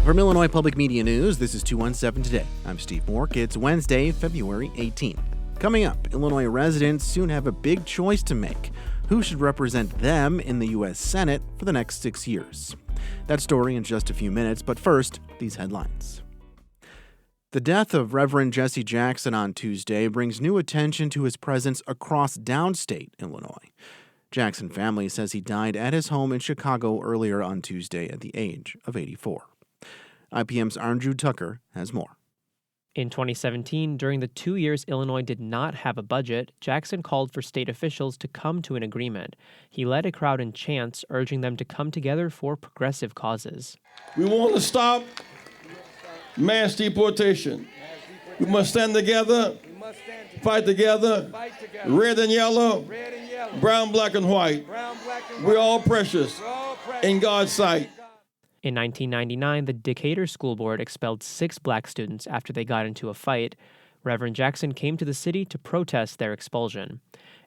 From Illinois Public Media News, this is 217 Today. I'm Steve Mork. It's Wednesday, February 18th. Coming up, Illinois residents soon have a big choice to make. Who should represent them in the U.S. Senate for the next 6 years? That story in just a few minutes, but first, these headlines. The death of Reverend Jesse Jackson on Tuesday brings new attention to his presence across downstate Illinois. Jackson family says he died at his home in Chicago earlier on Tuesday at the age of 84. IPM's Andrew Tucker has more. In 2017, during the 2 years Illinois did not have a budget, Jackson called for state officials to come to an agreement. He led a crowd in chants, urging them to come together for progressive causes. We want to stop mass deportation. We must stand together, fight together, red and yellow, brown, black, and white. We're all precious in God's sight. In 1999, the Decatur School Board expelled 6 black students after they got into a fight. Reverend Jackson came to the city to protest their expulsion.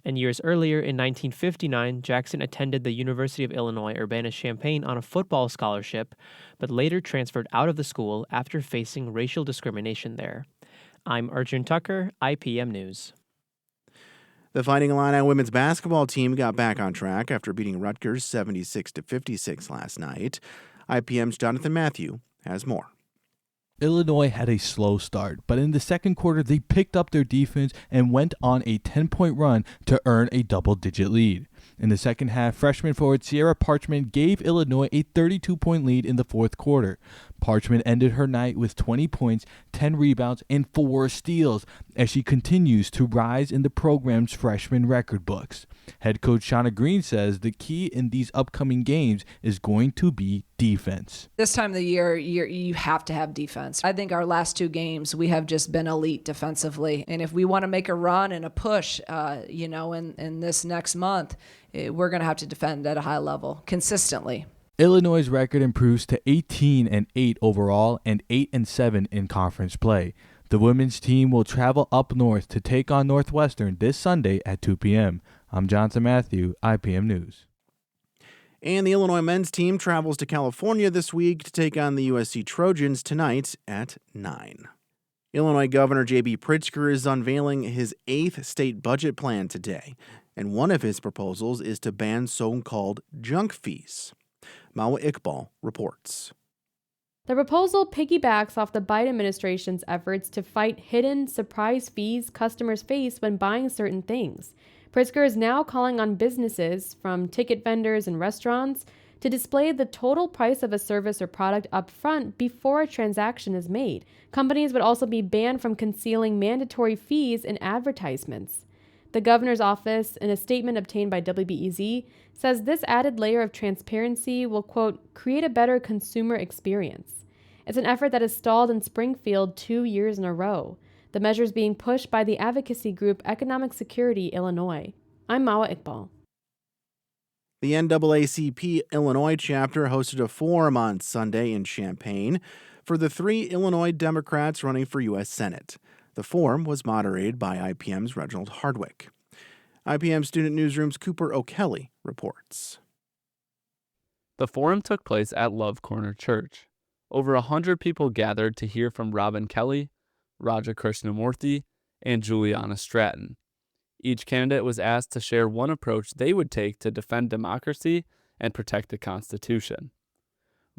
And years earlier, in 1959, Jackson attended the University of Illinois Urbana-Champaign on a football scholarship, but later transferred out of the school after facing racial discrimination there. I'm Arjun Tucker, IPM News. The Fighting Illini women's basketball team got back on track after beating Rutgers 76-56 last night. IPM's Jonathan Matthew has more. Illinois had a slow start, but in the second quarter, they picked up their defense and went on a 10-point run to earn a double-digit lead. In the second half, freshman forward Sierra Parchment gave Illinois a 32-point lead in the fourth quarter. Parchment ended her night with 20 points, 10 rebounds, and 4 steals as she continues to rise in the program's freshman record books. Head coach Shauna Green says the key in these upcoming games is going to be defense. This time of the year, you have to have defense. I think our last 2 games, we have just been elite defensively. And if we want to make a run and a push, in this next month, we're going to have to defend at a high level consistently. Illinois' record improves to 18-8 overall and 8-7 in conference play. The women's team will travel up north to take on Northwestern this Sunday at 2 p.m. I'm Jonathan Matthew, IPM News. And the Illinois men's team travels to California this week to take on the USC Trojans tonight at 9. Illinois Governor J.B. Pritzker is unveiling his 8th state budget plan today, and one of his proposals is to ban so-called junk fees. Mawa Iqbal reports. The proposal piggybacks off the Biden administration's efforts to fight hidden surprise fees customers face when buying certain things. Pritzker is now calling on businesses, from ticket vendors and restaurants, to display the total price of a service or product up front before a transaction is made. Companies would also be banned from concealing mandatory fees in advertisements. The governor's office, in a statement obtained by WBEZ, says this added layer of transparency will, quote, create a better consumer experience. It's an effort that has stalled in Springfield 2 years in a row. The measure is being pushed by the advocacy group Economic Security Illinois. I'm Mawa Iqbal. The NAACP Illinois chapter hosted a forum on Sunday in Champaign for the 3 Illinois Democrats running for U.S. Senate. The forum was moderated by IPM's Reginald Hardwick. IPM Student Newsroom's Cooper O'Kelly reports. The forum took place at Love Corner Church. Over 100 people gathered to hear from Robin Kelly, Raja Krishnamurthy, and Juliana Stratton. Each candidate was asked to share one approach they would take to defend democracy and protect the Constitution.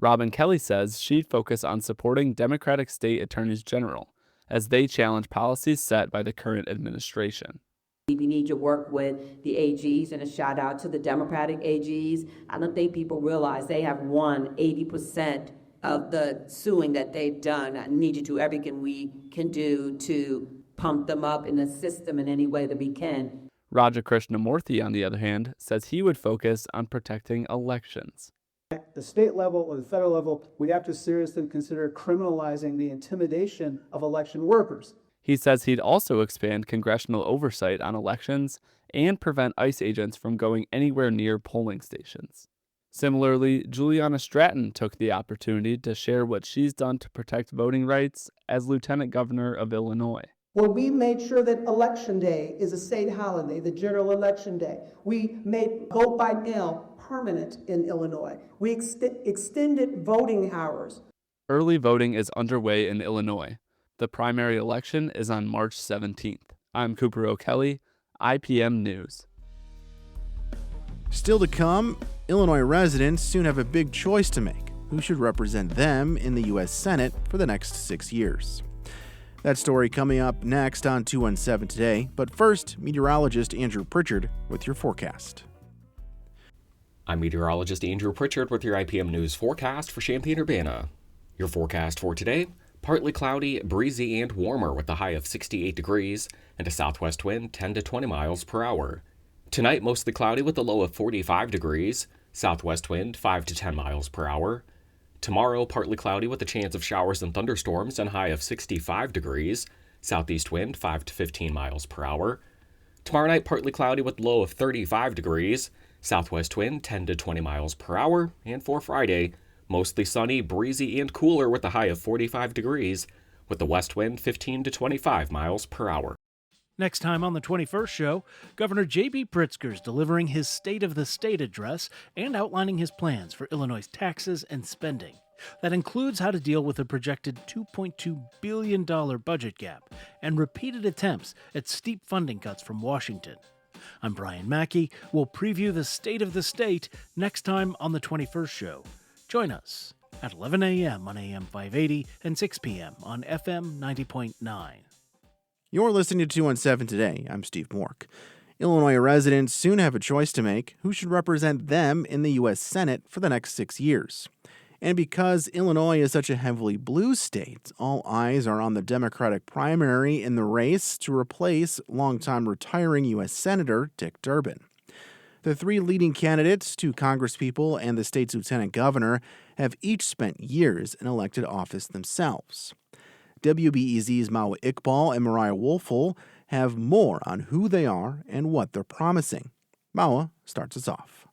Robin Kelly says she'd focus on supporting Democratic state attorneys general as they challenge policies set by the current administration. We need to work with the AGs, and a shout out to the Democratic AGs. I don't think people realize they have won 80% of the suing that they've done. I need to do everything we can do to pump them up and assist them in any way that we can. Raja Krishnamurthy, on the other hand, says he would focus on protecting elections. At the state level or the federal level, we have to seriously consider criminalizing the intimidation of election workers. He says he'd also expand congressional oversight on elections and prevent ICE agents from going anywhere near polling stations. Similarly, Juliana Stratton took the opportunity to share what she's done to protect voting rights as Lieutenant Governor of Illinois. Well, we made sure that Election Day is a state holiday, the general election day. We made vote by mail permanent in Illinois. We extended voting hours. Early voting is underway in Illinois. The primary election is on March 17th. I'm Cooper O'Kelly, IPM News. Still to come, Illinois residents soon have a big choice to make: who should represent them in the U.S. Senate for the next 6 years. That story coming up next on 217 Today, but first, meteorologist Andrew Pritchard with your forecast. I'm meteorologist Andrew Pritchard with your IPM News forecast for Champaign-Urbana. Your forecast for today: partly cloudy, breezy, and warmer with a high of 68 degrees and a southwest wind 10 to 20 miles per hour. Tonight, mostly cloudy with a low of 45 degrees, southwest wind 5 to 10 miles per hour. Tomorrow, partly cloudy with a chance of showers and thunderstorms and high of 65 degrees, southeast wind 5 to 15 miles per hour. Tomorrow night, partly cloudy with low of 35 degrees, southwest wind 10 to 20 miles per hour. And for Friday, mostly sunny, breezy, and cooler with a high of 45 degrees, with the west wind 15 to 25 miles per hour. Next time on the 21st show, Governor J.B. Pritzker is delivering his State of the State address and outlining his plans for Illinois' taxes and spending. That includes how to deal with a projected $2.2 billion budget gap and repeated attempts at steep funding cuts from Washington. I'm Brian Mackey. We'll preview the State of the State next time on the 21st show. Join us at 11 a.m. on AM 580 and 6 p.m. on FM 90.9. You're listening to 217 Today. I'm Steve Mork. Illinois residents soon have a choice to make: who should represent them in the U.S. Senate for the next 6 years. And because Illinois is such a heavily blue state, all eyes are on the Democratic primary in the race to replace longtime retiring U.S. Senator Dick Durbin. The three leading candidates, two congresspeople and the state's lieutenant governor, have each spent years in elected office themselves. WBEZ's Mawa Iqbal and Mariah Woelfel have more on who they are and what they're promising. Mawa starts us off.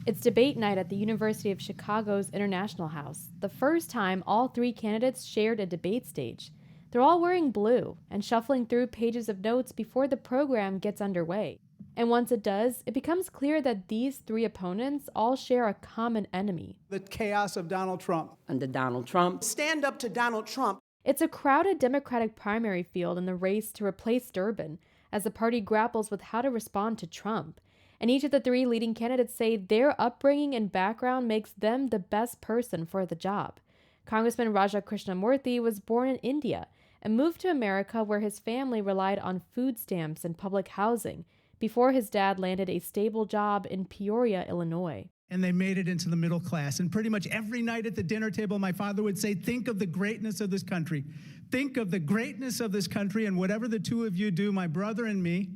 It's debate night at the University of Chicago's International House, the first time all three candidates shared a debate stage. They're all wearing blue and shuffling through pages of notes before the program gets underway. And once it does, it becomes clear that these three opponents all share a common enemy: The chaos of Donald Trump. Under Donald Trump. Stand up to Donald Trump. It's a crowded Democratic primary field in the race to replace Durbin as the party grapples with how to respond to Trump. And each of the three leading candidates say their upbringing and background makes them the best person for the job. Congressman Raja Krishnamurthy was born in India and moved to America, where his family relied on food stamps and public housing before his dad landed a stable job in Peoria, Illinois. And they made it into the middle class. And pretty much every night at the dinner table, my father would say, think of the greatness of this country. Think of the greatness of this country, and whatever the two of you do, my brother and me,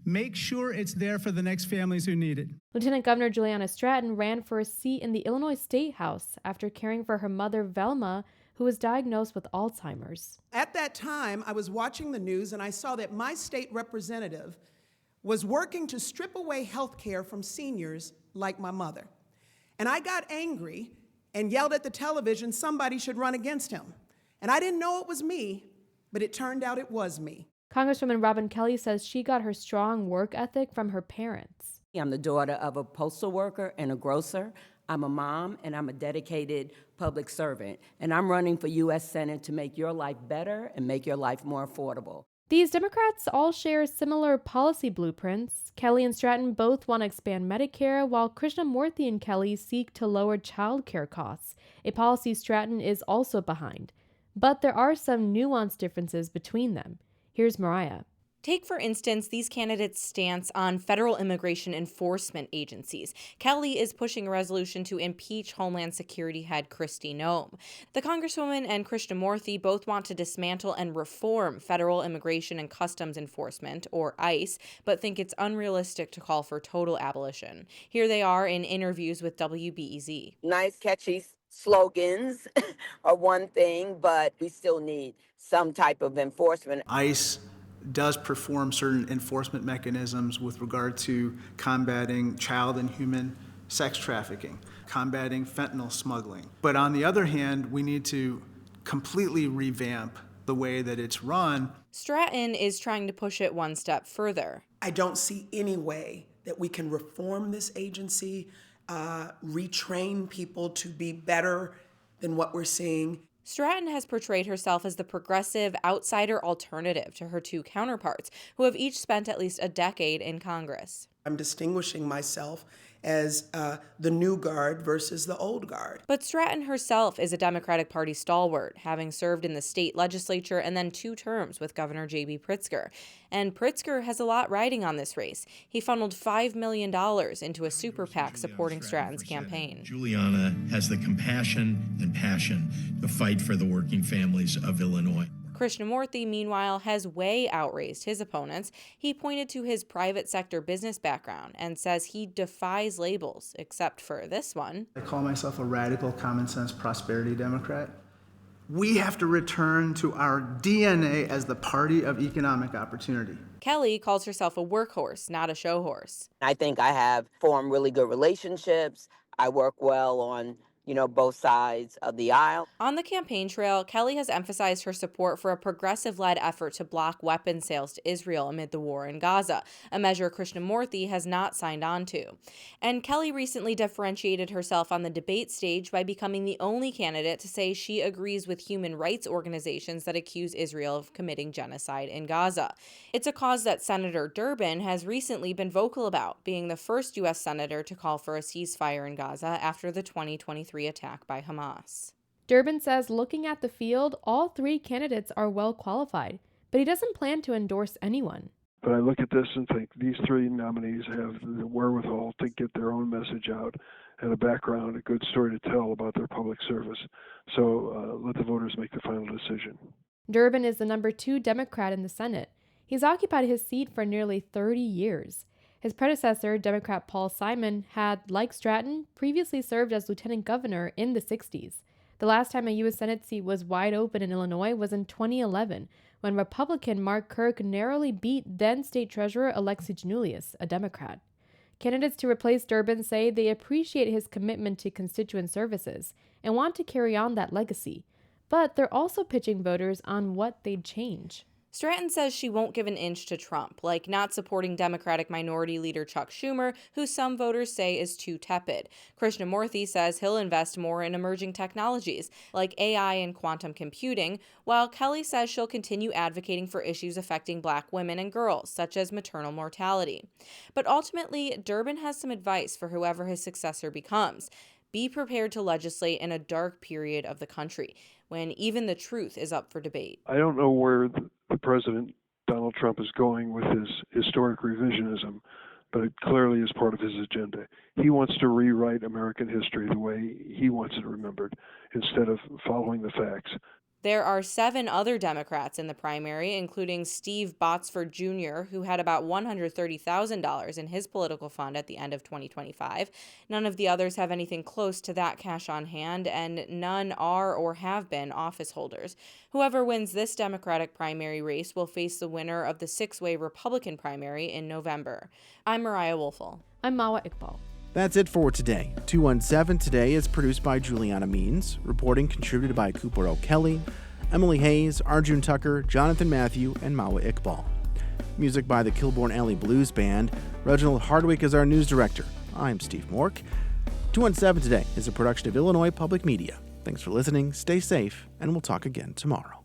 make sure it's there for the next families who need it. Lieutenant Governor Juliana Stratton ran for a seat in the Illinois State House after caring for her mother, Velma, who was diagnosed with Alzheimer's. At that time, I was watching the news and I saw that my state representative was working to strip away health care from seniors like my mother. And I got angry and yelled at the television, somebody should run against him. And I didn't know it was me, but it turned out it was me. Congresswoman Robin Kelly says she got her strong work ethic from her parents. I'm the daughter of a postal worker and a grocer. I'm a mom, and I'm a dedicated public servant. And I'm running for U.S. Senate to make your life better and make your life more affordable. These Democrats all share similar policy blueprints. Kelly and Stratton both want to expand Medicare, while Krishnamurthy and Kelly seek to lower child care costs, a policy Stratton is also behind. But there are some nuanced differences between them. Here's Mariah. Take, for instance, these candidates' stance on federal immigration enforcement agencies. Kelly is pushing a resolution to impeach Homeland Security head Kristi Noem. The Congresswoman and Krishnamurthy both want to dismantle and reform federal immigration and customs enforcement, or ICE, but think it's unrealistic to call for total abolition. Here they are in interviews with WBEZ. Nice, catchy slogans are one thing, but we still need some type of enforcement. ICE does perform certain enforcement mechanisms with regard to combating child and human sex trafficking, combating fentanyl smuggling. But on the other hand, we need to completely revamp the way that it's run. Stratton is trying to push it one step further. I don't see any way that we can reform this agency retrain people to be better than what we're seeing. Stratton has portrayed herself as the progressive outsider alternative to her two counterparts, who have each spent at least a decade in Congress. I'm distinguishing myself as the new guard versus the old guard. But Stratton herself is a Democratic Party stalwart, having served in the state legislature and then 2 terms with Governor J.B. Pritzker. And Pritzker has a lot riding on this race. He funneled $5 million into a super PAC supporting Stratton's campaign. Juliana has the compassion and passion to fight for the working families of Illinois. Krishnamurthy, meanwhile, has way outraised his opponents. He pointed to his private sector business background and says he defies labels, except for this one. I call myself a radical common sense prosperity Democrat. We have to return to our DNA as the party of economic opportunity. Kelly calls herself a workhorse, not a show horse. I think I have formed really good relationships. I work well on both sides of the aisle. On the campaign trail, Kelly has emphasized her support for a progressive-led effort to block weapons sales to Israel amid the war in Gaza, a measure Krishnamurthy has not signed on to. And Kelly recently differentiated herself on the debate stage by becoming the only candidate to say she agrees with human rights organizations that accuse Israel of committing genocide in Gaza. It's a cause that Senator Durbin has recently been vocal about, being the first U.S. senator to call for a ceasefire in Gaza after the 2023 attack by Hamas. Durbin says looking at the field, all 3 candidates are well qualified, but he doesn't plan to endorse anyone. But I look at this and think these 3 nominees have the wherewithal to get their own message out and a background, a good story to tell about their public service. So let the voters make the final decision. Durbin is the number 2 Democrat in the Senate. He's occupied his seat for nearly 30 years. His predecessor, Democrat Paul Simon, had, like Stratton, previously served as lieutenant governor in the 60s. The last time a U.S. Senate seat was wide open in Illinois was in 2011, when Republican Mark Kirk narrowly beat then State Treasurer Alexi Giannoulias, a Democrat. Candidates to replace Durbin say they appreciate his commitment to constituent services and want to carry on that legacy, but they're also pitching voters on what they'd change. Stratton says she won't give an inch to Trump, like not supporting Democratic Minority Leader Chuck Schumer, who some voters say is too tepid. Krishnamurthy says he'll invest more in emerging technologies, like AI and quantum computing, while Kelly says she'll continue advocating for issues affecting Black women and girls, such as maternal mortality. But ultimately, Durbin has some advice for whoever his successor becomes. Be prepared to legislate in a dark period of the country, when even the truth is up for debate. I don't know where the president, Donald Trump, is going with his historic revisionism, but it clearly is part of his agenda. He wants to rewrite American history the way he wants it remembered, instead of following the facts. There are 7 other Democrats in the primary, including Steve Botsford Jr., who had about $130,000 in his political fund at the end of 2025. None of the others have anything close to that cash on hand, and none are or have been office holders. Whoever wins this Democratic primary race will face the winner of the 6-way Republican primary in November. I'm Mariah Woelfel. I'm Mawa Iqbal. That's it for today. 217 Today is produced by Juliana Means, reporting contributed by Cooper O'Kelly, Emily Hayes, Arjun Tucker, Jonathan Matthew, and Mawa Iqbal. Music by the Kilbourne Alley Blues Band. Reginald Hardwick is our news director. I'm Steve Mork. 217 Today is a production of Illinois Public Media. Thanks for listening, stay safe, and we'll talk again tomorrow.